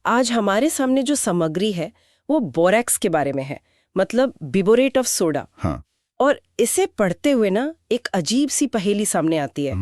आज हमारे सामने जो सामग्री है वो बोरेक्स के बारे में है, मतलब बिबोरेट ऑफ सोडा। हाँ। और इसे पढ़ते हुए ना एक अजीब सी पहेली सामने आती है।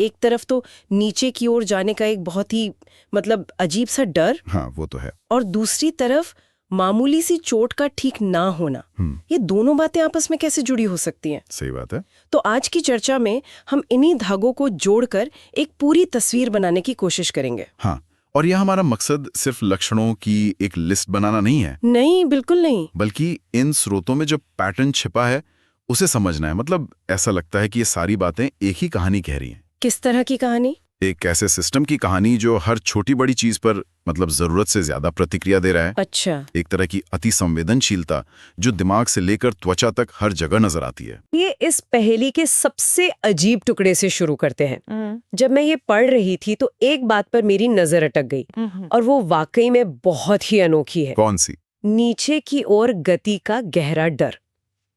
एक तरफ तो नीचे की ओर जाने का एक बहुत ही मतलब अजीब सा डर, हाँ वो तो है, और दूसरी तरफ मामूली सी चोट का ठीक ना होना। ये दोनों बातें आपस में कैसे जुड़ी हो सकती हैं? सही बात है। तो आज की चर्चा में हम इन्हीं धागों को जोड़कर एक पूरी तस्वीर बनाने की कोशिश करेंगे। हाँ, और यह हमारा मकसद सिर्फ लक्षणों की एक लिस्ट बनाना नहीं है। नहीं, बिल्कुल नहीं। बल्कि इन स्रोतों में जो पैटर्न छिपा है उसे समझना है। मतलब ऐसा लगता है कि ये सारी बातें एक ही कहानी कह रही हैं। किस तरह की कहानी? एक ऐसे सिस्टम की कहानी जो हर छोटी बड़ी चीज पर मतलब जरूरत से ज्यादा प्रतिक्रिया दे रहा है। अच्छा। एक तरह की अति संवेदनशीलता जो दिमाग से लेकर त्वचा तक हर जगह नजर आती है। ये इस पहेली के सबसे अजीब टुकड़े से शुरू करते हैं। जब मैं ये पढ़ रही थी तो एक बात पर मेरी नजर अटक गई, और वो वाकई में बहुत ही अनोखी है। कौन सी? नीचे की ओर गति का गहरा डर।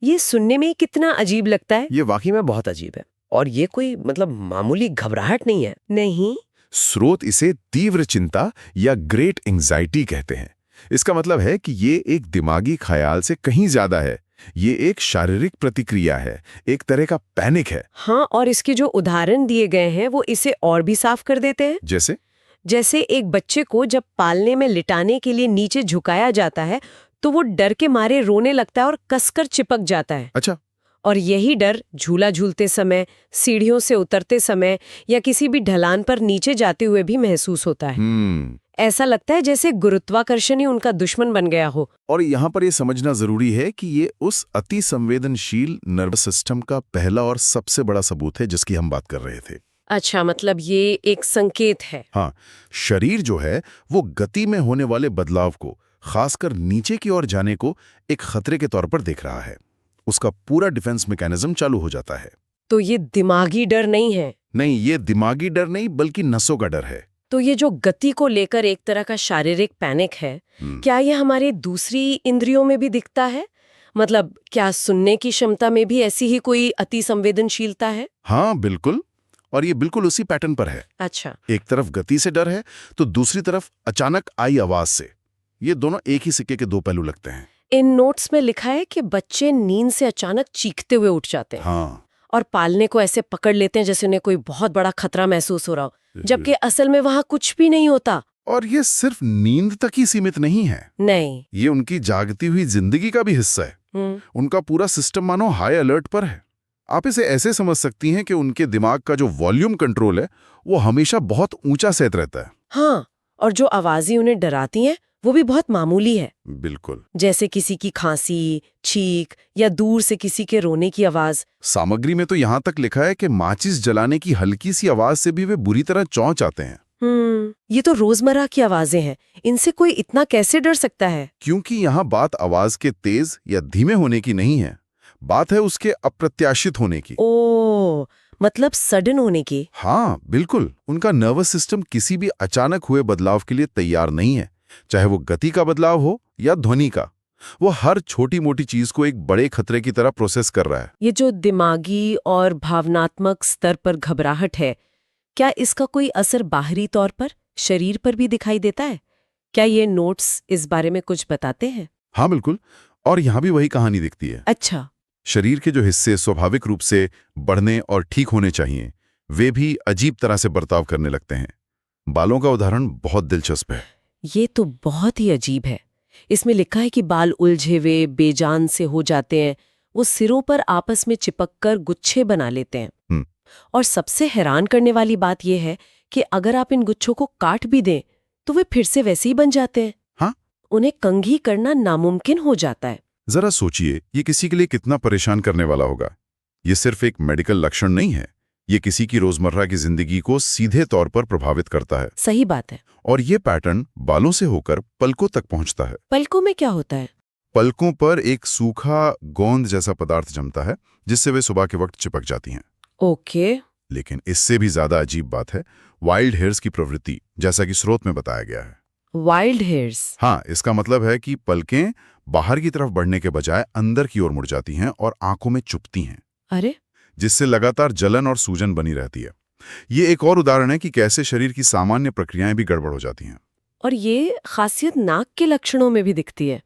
ये सुनने में कितना अजीब लगता है। ये वाकई में बहुत अजीब है, और ये कोई मतलब मामूली घबराहट नहीं है। नहीं, स्रोत इसे तीव्र चिंता या ग्रेट एंजाइटी कहते हैं। इसका मतलब है कि ये एक दिमागी ख्याल से कहीं ज्यादा है। ये एक शारीरिक प्रतिक्रिया है, एक तरह का पैनिक है। हाँ, और इसके जो उदाहरण दिए गए हैं वो इसे और भी साफ कर देते हैं। जैसे एक बच्चे को जब पालने में लिटाने के लिए नीचे झुकाया जाता है तो वो डर के मारे रोने लगता है और कसकर चिपक जाता है। अच्छा। और यही डर झूला झूलते समय, सीढ़ियों से उतरते समय या किसी भी ढलान पर नीचे जाते हुए भी महसूस होता है। ऐसा लगता है जैसे गुरुत्वाकर्षण ही उनका दुश्मन बन गया हो। और यहाँ पर ये समझना जरूरी है कि ये उस अति संवेदनशील नर्वस सिस्टम का पहला और सबसे बड़ा सबूत है जिसकी हम बात कर रहे थे। अच्छा, मतलब ये एक संकेत है। हाँ, शरीर जो है वो गति में होने वाले बदलाव को, खासकर नीचे की ओर जाने को, एक खतरे के तौर पर देख रहा है। उसका पूरा डिफेंस मैकेनिज्म चालू हो जाता है। तो ये दिमागी डर नहीं है? नहीं, ये दिमागी डर नहीं बल्कि नसों का डर है। तो ये जो गति को लेकर एक तरह का शारीरिक पैनिक है, क्या ये हमारे दूसरी इंद्रियों में भी दिखता है? मतलब क्या सुनने की क्षमता में भी ऐसी ही कोई अति संवेदनशीलता है? हाँ बिल्कुल, और ये बिल्कुल उसी पैटर्न पर है। अच्छा। एक तरफ गति से डर है तो दूसरी तरफ अचानक आई आवाज से। ये दोनों एक ही सिक्के के दो पहलू लगते हैं। इन नोट्स में लिखा है कि बच्चे नींद से अचानक चीखते हुए उठ जाते हैं। हाँ। और पालने को ऐसे पकड़ लेते हैं जैसे उन्हें कोई बहुत बड़ा खतरा महसूस हो रहा हो, जबकि असल में वहां कुछ भी नहीं होता। और ये सिर्फ नींद तक ही सीमित नहीं है। नहीं, ये उनकी जागती हुई जिंदगी का भी हिस्सा है। उनका पूरा सिस्टम मानो हाई अलर्ट पर है। आप इसे ऐसे समझ सकती हैं कि उनके दिमाग का जो वॉल्यूम कंट्रोल है वो हमेशा बहुत ऊंचा सेट रहता है। हाँ, और जो आवाजें उन्हें डराती हैं वो भी बहुत मामूली है। बिल्कुल। जैसे किसी की खांसी, छींक या दूर से किसी के रोने की आवाज। सामग्री में तो यहाँ तक लिखा है कि माचिस जलाने की हल्की सी आवाज से भी वे बुरी तरह चौंक जाते हैं। ये तो रोजमर्रा की आवाजें हैं। इनसे कोई इतना कैसे डर सकता है? क्योंकि यहाँ बात आवाज के तेज या धीमे होने की नहीं है, बात है उसके अप्रत्याशित होने की। ओह, मतलब सडन होने की। हाँ बिल्कुल, उनका नर्वस सिस्टम किसी भी अचानक हुए बदलाव के लिए तैयार नहीं है, चाहे वो गति का बदलाव हो या ध्वनि का। वो हर छोटी मोटी चीज को एक बड़े खतरे की तरह प्रोसेस कर रहा है। ये जो दिमागी और भावनात्मक स्तर पर घबराहट है, क्या इसका कोई असर बाहरी तौर पर शरीर पर भी दिखाई देता है? क्या ये नोट्स इस बारे में कुछ बताते हैं? हाँ बिल्कुल, और यहाँ भी वही कहानी दिखती है। अच्छा। शरीर के जो हिस्से स्वाभाविक रूप से बढ़ने और ठीक होने चाहिए, वे भी अजीब तरह से बर्ताव करने लगते हैं। बालों का उदाहरण बहुत दिलचस्प है। ये तो बहुत ही अजीब है। इसमें लिखा है कि बाल उलझे हुए बेजान से हो जाते हैं, वो सिरों पर आपस में चिपककर गुच्छे बना लेते हैं। और सबसे हैरान करने वाली बात यह है कि अगर आप इन गुच्छों को काट भी दें तो वे फिर से वैसे ही बन जाते हैं। हाँ? उन्हें कंघी करना नामुमकिन हो जाता है। जरा सोचिए, ये किसी के लिए कितना परेशान करने वाला होगा। ये सिर्फ एक मेडिकल लक्षण नहीं है, ये किसी की रोजमर्रा की जिंदगी को सीधे तौर पर प्रभावित करता है। सही बात है। और ये पैटर्न बालों से होकर पलकों तक पहुंचता है। पलकों में क्या होता है? पलकों पर एक सूखा गोंद जैसा पदार्थ जमता है जिससे वे सुबह के वक्त चिपक जाती हैं। ओके। लेकिन इससे भी ज्यादा अजीब बात है वाइल्ड हेयर्स की प्रवृत्ति, जैसा कि स्रोत में बताया गया है। Wild hairs? हाँ, इसका मतलब है कि पलकें बाहर की तरफ बढ़ने के बजाय अंदर की ओर मुड़ जाती हैं और आंखों में चुभती हैं। अरे, जिससे लगातार जलन और सूजन बनी रहती है। ये एक और उदाहरण है कि कैसे शरीर की सामान्य प्रक्रियाएं भी गड़बड़ हो जाती हैं। और ये खासियत नाक के लक्षणों में भी दिखती है।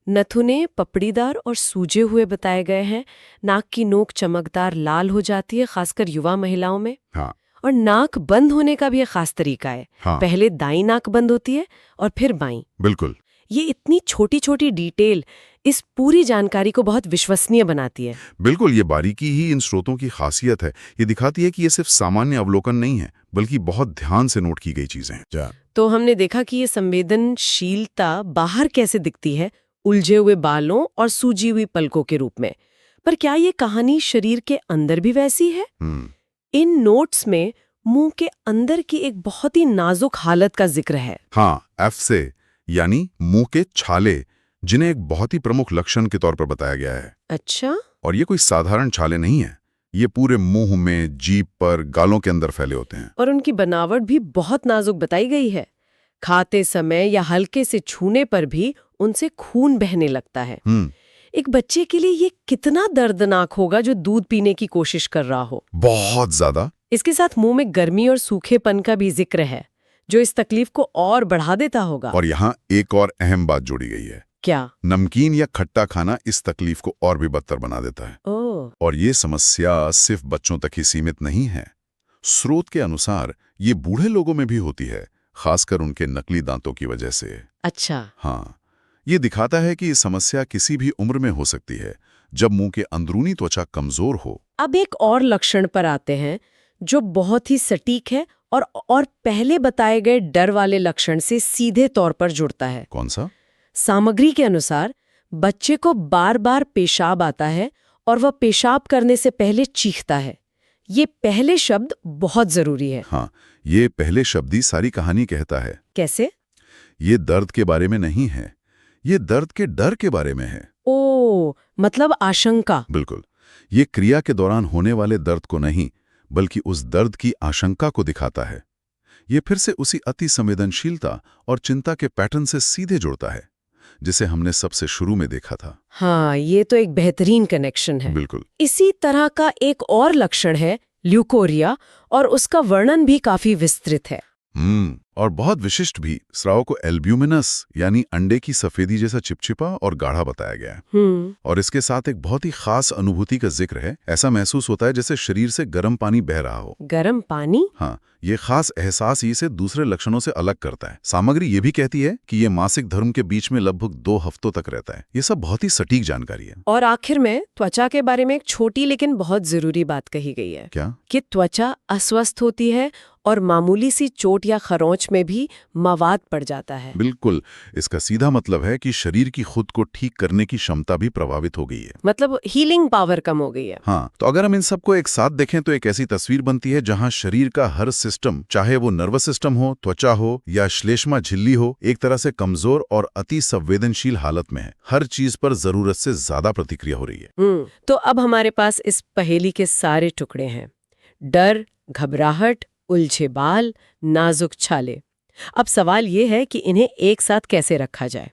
नथुने पपड़ीदार और सूजे हुए बताए गए हैं। नाक की नोक चमकदार लाल हो जाती है, खासकर युवा महिलाओं में। हाँ। और नाक बंद होने का भी एक खास तरीका है। हाँ। पहले दाईं नाक बंद होती है और फिर बाईं। बिल्कुल। ये इतनी छोटी छोटी डिटेल इस पूरी जानकारी को बहुत विश्वसनीय बनाती है। बिल्कुल, ये बारीकी ही इन स्रोतों की खासियत है। ये दिखाती है कि ये सिर्फ सामान्य अवलोकन नहीं है, बल्कि बहुत ध्यान से नोट की गई चीजें हैं। तो हमने देखा कि ये संवेदनशीलता बाहर कैसे दिखती है, उलझे हुए बालों और सूजी हुई पलकों के रूप में। पर क्या ये कहानी शरीर के अंदर भी वैसी है? इन नोट्स में मुंह के अंदर की एक बहुत ही नाजुक हालत का जिक्र है। हाँ, एफ से यानी मुंह के छाले, जिन्हें एक बहुत ही प्रमुख लक्षण के तौर पर बताया गया है। अच्छा। और ये कोई साधारण छाले नहीं है, ये पूरे मुंह में, जीभ पर, गालों के अंदर फैले होते हैं। और उनकी बनावट भी बहुत नाजुक बताई गई है। खाते समय या हल्के से छूने पर भी उनसे खून बहने लगता है। एक बच्चे के लिए ये कितना दर्दनाक होगा जो दूध पीने की कोशिश कर रहा हो। बहुत ज्यादा। इसके साथ मुंह में गर्मी और सूखेपन का भी जिक्र है, जो इस तकलीफ को और बढ़ा देता होगा। और यहाँ एक और अहम बात जोड़ी गई है। क्या? नमकीन या खट्टा खाना इस तकलीफ को और भी बदतर बना देता है। और ये समस्या सिर्फ बच्चों तक ही सीमित नहीं है। स्रोत के अनुसार ये बूढ़े लोगों में भी होती है, खासकर उनके नकली दांतों की वजह से। अच्छा। हाँ, ये दिखाता है कि ये समस्या किसी भी उम्र में हो सकती है, जब मुंह के अंदरूनी त्वचा कमजोर हो। अब एक और लक्षण पर आते हैं जो बहुत ही सटीक है और पहले बताए गए डर वाले लक्षण से सीधे तौर पर जुड़ता है। कौन सा? सामग्री के अनुसार बच्चे को बार बार पेशाब आता है और वह पेशाब करने से पहले चीखता है। ये पहले शब्द बहुत जरूरी है। हाँ, ये पहले शब्द ही सारी कहानी कहता है। कैसे? ये दर्द के बारे में नहीं है, ये दर्द के डर के बारे में है। ओ, मतलब आशंका। बिल्कुल। ये क्रिया के दौरान होने वाले दर्द को नहीं, बल्कि उस दर्द की आशंका को दिखाता है। ये फिर से उसी अति संवेदनशीलता और चिंता के पैटर्न से सीधे जुड़ता है, जिसे हमने सबसे शुरू में देखा था। हाँ, ये तो एक बेहतरीन कनेक्शन है। बिल्कुल। इसी तरह का एक और लक्षण है ल्यूकोरिया, और उसका वर्णन भी काफी विस्तृत है। और बहुत विशिष्ट भी। स्राव को एल्ब्यूमिनस यानी अंडे की सफेदी जैसा चिपचिपा और गाढ़ा बताया गया है। और इसके साथ एक बहुत ही खास अनुभूति का जिक्र है। ऐसा महसूस होता है जैसे शरीर से गर्म पानी बह रहा हो। गर्म पानी? हाँ, ये खास एहसास इसे दूसरे लक्षणों से अलग करता है। सामग्री ये भी कहती है कि ये मासिक धर्म के बीच में लगभग 2 हफ्तों तक रहता है। ये सब बहुत ही सटीक जानकारी है। और आखिर में त्वचा के बारे में एक छोटी लेकिन बहुत जरूरी बात कही गई है। क्या? कि त्वचा अस्वस्थ होती है और मामूली सी चोट या खरोंच में भी मवाद पड़ जाता है। बिल्कुल। इसका सीधा मतलब है कि शरीर की खुद को ठीक करने की क्षमता भी प्रभावित हो गई है। मतलब हीलिंग पावर कम हो गई है। हाँ, तो अगर हम इन सबको एक साथ देखें तो एक ऐसी तस्वीर बनती है जहां शरीर का हर सिस्टम, चाहे वो नर्वस सिस्टम हो, त्वचा हो या श्लेष्मा झिल्ली हो, एक तरह से कमजोर और अति संवेदनशील हालत में है। हर चीज पर जरूरत से ज्यादा प्रतिक्रिया हो रही है। तो अब हमारे पास इस पहेली के सारे टुकड़े हैं: डर, घबराहट, उलझे बाल, नाजुक छाले। अब सवाल ये है कि इन्हें एक साथ कैसे रखा जाए।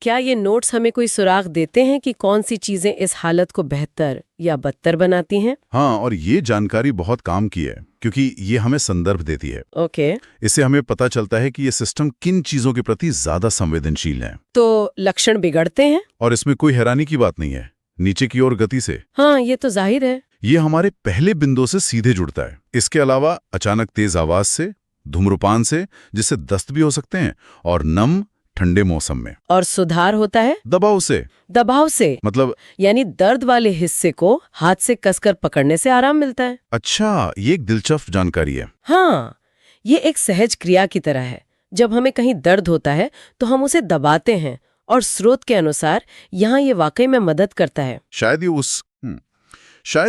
क्या ये नोट्स हमें कोई सुराग देते हैं कि कौन सी चीजें इस हालत को बेहतर या बदतर बनाती हैं? हाँ, और ये जानकारी बहुत काम की है, क्योंकि ये हमें संदर्भ देती है। ओके। इससे हमें पता चलता है कि ये सिस्टम किन चीजों के प्रति ज्यादा संवेदनशील है। तो लक्षण बिगड़ते हैं? और इसमें कोई हैरानी की बात नहीं है। नीचे की ओर गति से। हाँ, ये तो जाहिर है। ये हमारे पहले बिंदु से सीधे जुड़ता है। इसके अलावा अचानक तेज आवाज से, धूम्रपान से, जिससे दस्त भी हो सकते हैं, और नम ठंडे मौसम में। और सुधार होता है दबाव से। दबाव से मतलब? यानी दर्द वाले हिस्से को हाथ से कसकर पकड़ने से आराम मिलता है। अच्छा, ये एक दिलचस्प जानकारी है। हाँ, ये एक सहज क्रिया की तरह है। जब हमें कहीं दर्द होता है तो हम उसे दबाते हैं, और स्रोत के अनुसार यहाँ ये वाकई में मदद करता है। शायद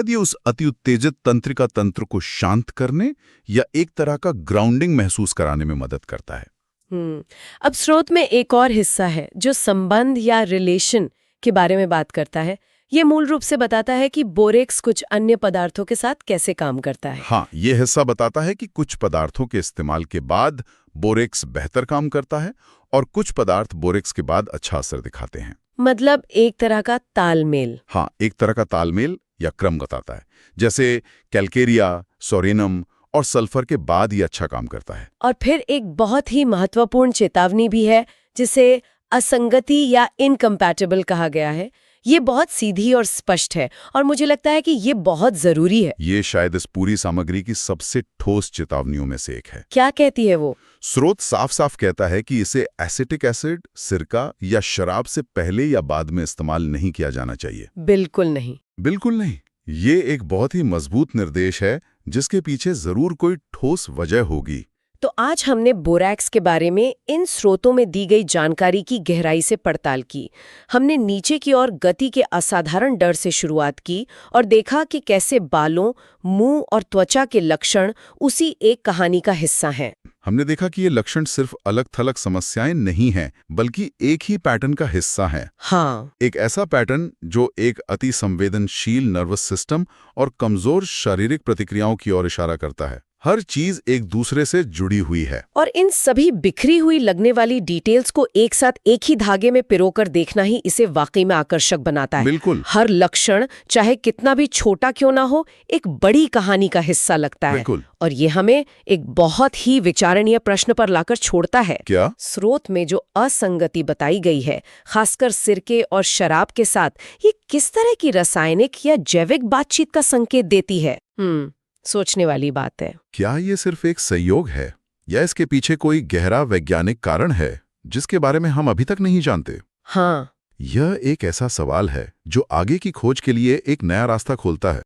ये उस अति उत्तेजित तंत्रिका तंत्र को शांत करने या एक तरह का ग्राउंडिंग महसूस कराने में मदद करता है। अब स्रोत में एक और हिस्सा है जो संबंध या रिलेशन के बारे में बात करता है। ये मूल रूप से बताता है कि बोरेक्स कुछ अन्य पदार्थों के साथ कैसे काम करता है। हाँ, ये हिस्सा बताता है कि कुछ पदार्थों के इस्तेमाल के बाद बोरेक्स बेहतर काम करता है और कुछ पदार्थ बोरेक्स के बाद अच्छा असर दिखाते हैं। मतलब एक तरह का तालमेल। हाँ, एक तरह का तालमेल या क्रम बताता है। जैसे कैल्केरिया, सोरेनम और सल्फर के बाद ही अच्छा काम करता है। और फिर एक बहुत ही महत्वपूर्ण चेतावनी भी है जिसे असंगति या इनकम्पैटिबल कहा गया है। ये बहुत सीधी और स्पष्ट है और मुझे लगता है कि ये बहुत जरूरी है। ये शायद इस पूरी सामग्री की सबसे ठोस चेतावनियों में से एक है। क्या कहती है वो? स्रोत साफ साफ कहता है कि इसे एसिटिक एसिड, सिरका या शराब से पहले या बाद में इस्तेमाल नहीं किया जाना चाहिए। बिल्कुल नहीं। बिल्कुल नहीं। ये एक बहुत ही मजबूत निर्देश है जिसके पीछे जरूर कोई ठोस वजह होगी। तो आज हमने बोरैक्स के बारे में इन स्रोतों में दी गई जानकारी की गहराई से पड़ताल की। हमने नीचे की ओर गति के असाधारण डर से शुरुआत की और देखा कि कैसे बालों, मुंह और त्वचा के लक्षण उसी एक कहानी का हिस्सा हैं। हमने देखा कि ये लक्षण सिर्फ अलग-थलग समस्याएं नहीं हैं, बल्कि एक ही पैटर्न का हिस्सा हैं। हाँ, एक ऐसा पैटर्न जो एक अति संवेदनशील नर्वस सिस्टम और कमजोर शारीरिक प्रतिक्रियाओं की ओर इशारा करता है। हर चीज एक दूसरे से जुड़ी हुई है। और इन सभी बिखरी हुई लगने वाली डिटेल्स को एक साथ एक ही धागे में पिरोकर देखना ही इसे वाकई में आकर्षक बनाता है। बिल्कुल। हर लक्षण, चाहे कितना भी छोटा क्यों ना हो, एक बड़ी कहानी का हिस्सा लगता है। बिल्कुल। और ये हमें एक बहुत ही विचारणीय प्रश्न पर लाकर छोड़ता है। क्या? स्रोत में जो असंगति बताई गई है, खासकर सिरके और शराब के साथ, ये किस तरह की रासायनिक या जैविक बातचीत का संकेत देती है? सोचने वाली बात है। क्या ये सिर्फ एक संयोग है या इसके पीछे कोई गहरा वैज्ञानिक कारण है जिसके बारे में हम अभी तक नहीं जानते? हाँ, यह एक ऐसा सवाल है जो आगे की खोज के लिए एक नया रास्ता खोलता है।